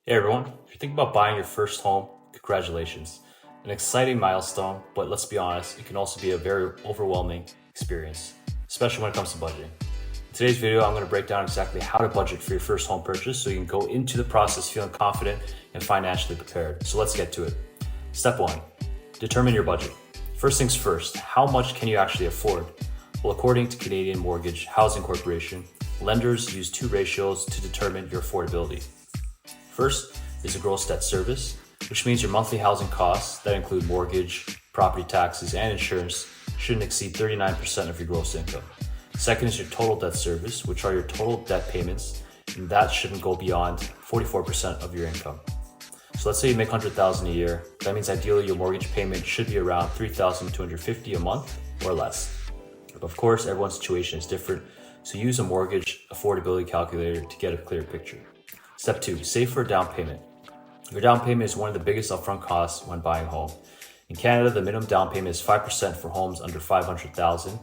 Hey everyone, if you're thinking about buying your first home, congratulations. An exciting milestone, but let's be honest, it can also be a very overwhelming experience, especially when it comes to budgeting. In today's video, I'm going to break down exactly how to budget for your first home purchase so you can go into the process feeling confident and financially prepared. So let's get to it. Step 1, determine your budget. First things first, how much can you actually afford? Well, according to Canadian Mortgage Housing Corporation, lenders use two ratios to determine your affordability. First is the gross debt service, which means your monthly housing costs that include mortgage, property taxes, and insurance shouldn't exceed 39% of your gross income. Second is your total debt service, which are your total debt payments, and that shouldn't go beyond 44% of your income. So let's say you make $100,000 a year. That means ideally your mortgage payment should be around $3,250 a month or less. Of course, everyone's situation is different, so use a mortgage affordability calculator to get a clear picture. Step 2, save for a down payment. Your down payment is one of the biggest upfront costs when buying a home. In Canada, the minimum down payment is 5% for homes under $500,000,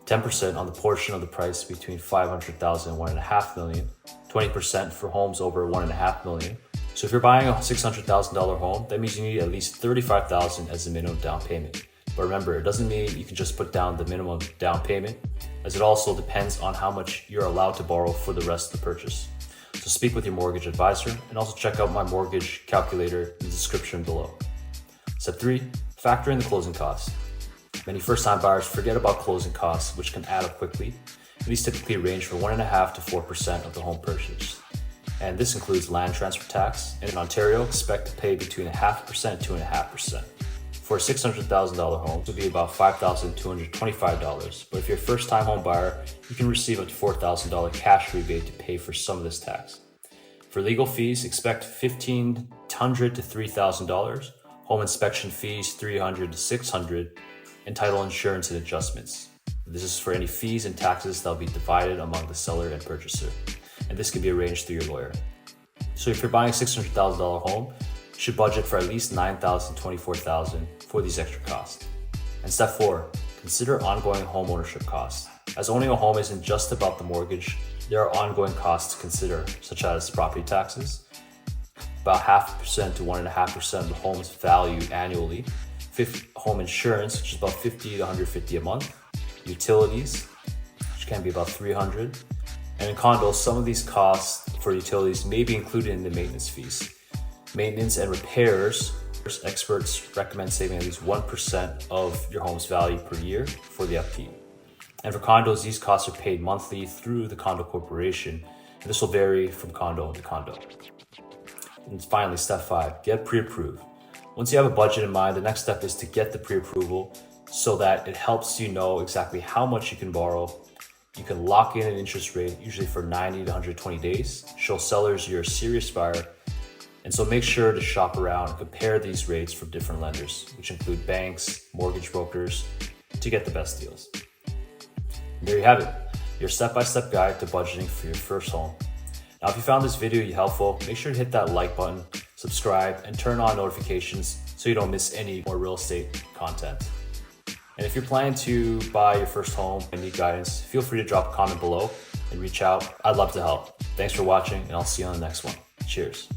10% on the portion of the price between $500,000 and $1.5 million, 20% for homes over $1.5 million. So if you're buying a $600,000 home, that means you need at least $35,000 as the minimum down payment. But remember, it doesn't mean you can just put down the minimum down payment, as it also depends on how much you're allowed to borrow for the rest of the purchase. So speak with your mortgage advisor and also check out my mortgage calculator in the description below. Step 3, factor in the closing costs. Many first-time buyers forget about closing costs, which can add up quickly. These typically range from 1.5% to 4% of the home purchase. And this includes land transfer tax. And in Ontario, expect to pay between 0.5% and 2.5%. For a $600,000 home, it would be about $5,225. But if you're a first-time home buyer, you can receive up to $4,000 cash rebate to pay for some of this tax. For legal fees, expect $1,500 to $3,000, home inspection fees $300 to $600, and title insurance and adjustments. This is for any fees and taxes that will be divided among the seller and purchaser, and this can be arranged through your lawyer. So if you're buying a $600,000 home, you should budget for at least $9,000 to $24,000 for these extra costs. And step 4, consider ongoing home ownership costs. As owning a home isn't just about the mortgage, there are ongoing costs to consider, such as property taxes, about 0.5% to 1.5% of the home's value annually, home insurance, which is about $50 to $150 a month, utilities, which can be about $300, and in condos, some of these costs for utilities may be included in the maintenance fees. Maintenance and repairs, experts recommend saving at least 1% of your home's value per year for the upkeep. And for condos, these costs are paid monthly through the condo corporation, and this will vary from condo to condo. And finally, step 5, get pre-approved. Once you have a budget in mind, the next step is to get the pre-approval so that it helps you know exactly how much you can borrow. You can lock in an interest rate, usually for 90 to 120 days, show sellers you're a serious buyer. And so make sure to shop around and compare these rates from different lenders, which include banks, mortgage brokers, to get the best deals. And there you have it, your step-by-step guide to budgeting for your first home. Now, if you found this video helpful, make sure to hit that like button, subscribe, and turn on notifications so you don't miss any more real estate content. And if you're planning to buy your first home and need guidance, feel free to drop a comment below and reach out. I'd love to help. Thanks for watching, and I'll see you on the next one. Cheers.